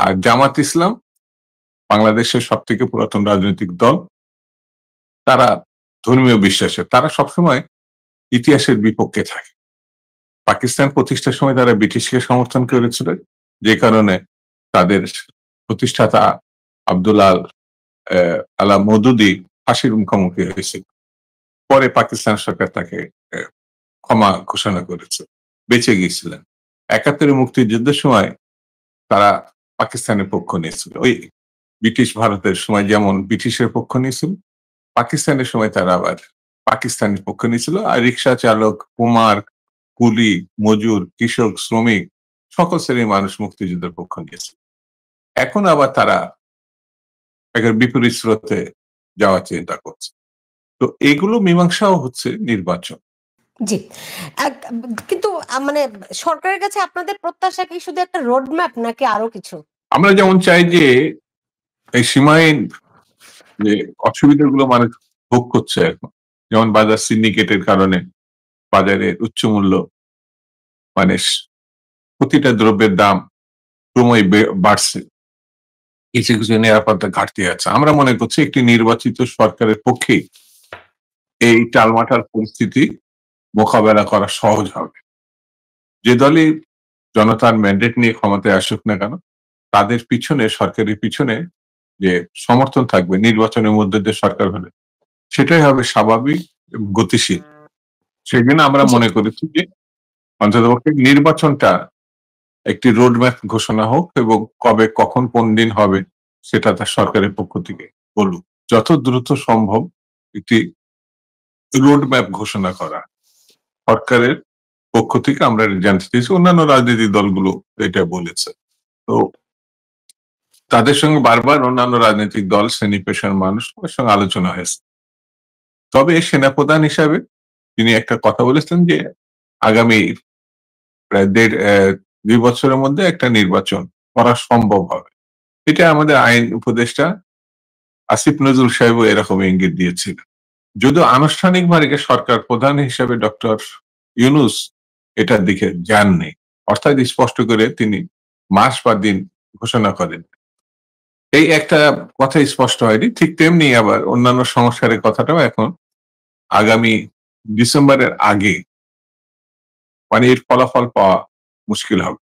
আর জামাত ইসলাম বাংলাদেশের সবথেকে পুরাতন রাজনৈতিক দল। তারা ধর্মীয় বিশ্বাসের। তারা সবসময় ইতিহাসের বিপক্ষে থাকে। পাকিস্তান প্রতিষ্ঠার সময় তারা ব্রিটিশকে সমর্থন করেছিল। যে কারণে তাদের প্রতিষ্ঠাতা আব্দুল আলা মওদুদি ফাঁসির মুখোমুখি হয়েছিল। পরে পাকিস্তান সরকার তাকে ক্ষমা ঘোষণা করেছে। বেঁচে গিয়েছিলেন। ৭১ এর মুক্তিযুদ্ধের সময় তারা পাকিস্তানের পক্ষ নিয়েছিল। ওই ব্রিটিশ ভারতের সময় যেমন ব্রিটিশের পক্ষ নিয়েছিল, পাকিস্তানের সময় তারা আবার পাকিস্তানের পক্ষ নিয়েছিল। আর রিক্সা চালক, কুমার, কুলি, মজুর, কৃষক, শ্রমিক সকল শ্রেণীর মানুষ মুক্তিযুদ্ধের পক্ষ নিয়েছে। এখন আবার তারা একের বিপরীত স্রোতে যাওয়ার চিন্তা করছে। তো এগুলো মীমাংসাও হচ্ছে নির্বাচন। জি। কিন্তু মানে সরকারের কাছে আপনাদের প্রত্যাশা কি শুধু একটা রোড ম্যাপ নাকি আরো কিছু? আমরা যেমন চাই যে এই সীমাহীন যে অসুবিধাগুলো মানুষ ভোগ করছে এখন, যেমন বাজার সিন্ডিকেটের কারণে বাজারের উচ্চ মূল্য, মানে প্রতিটা দ্রব্যের দাম ক্রমই বাড়ছে। কিছু কিছু নিরাপত্তা ঘাটতি আছে। আমরা মনে করছি একটি নির্বাচিত সরকারের পক্ষেই এই টালমাটাল পরিস্থিতি মোকাবেলা করা সহজ হবে। যে দলই জনতার ম্যান্ডেট নিয়ে ক্ষমতায় আসুক না কেন, তাদের পিছনে, সরকারের পিছনে যে সমর্থন থাকবে নির্বাচনের মধ্যে দিয়ে সরকার হলে, সেটাই হবে স্বাভাবিক এবং গতিশীল। সেই জন্য আমরা মনে করেছি যে অন্ততপক্ষে নির্বাচনটা একটি রোডম্যাপ ঘোষণা হোক এবং কবে, কখন, কোন দিন হবে সেটা তার সরকারের পক্ষ থেকে বলুক। যত দ্রুত সম্ভব একটি রোডম্যাপ ঘোষণা করা সরকারের পক্ষ থেকে আমরা জানতে চেয়েছি। অন্যান্য রাজনৈতিক দলগুলো এটা বলেছে। তো তাদের সঙ্গে বারবার অন্যান্য রাজনৈতিক দল, শ্রেণী পেশার মানুষের সঙ্গে আলোচনা হয়েছে। তবে সেনাপ্রধান হিসাবে তিনি একটা কথা বলেছেন যে আগামী প্রায় ২ বছরের মধ্যে একটা নির্বাচন করা সম্ভব হবে। এটা আমাদের আইন উপদেষ্টা আসিফ নজরুল সাহেবও এরকম ইঙ্গিত দিয়েছিলেন। যদিও আনুষ্ঠানিকভাবে সরকার প্রধান হিসেবে ডক্টর ইউনূস এটার দিকে যাননি। অর্থাৎ স্পষ্ট করে তিনি মাস বা দিন ঘোষণা করেন। এই একটা কথা স্পষ্ট হয়নি। ঠিক তেমনি আবার অন্যান্য সংস্কারের কথাটাও এখন আগামী ডিসেম্বরের আগে মানে এর ফলাফল পাওয়া মুশকিল হবে।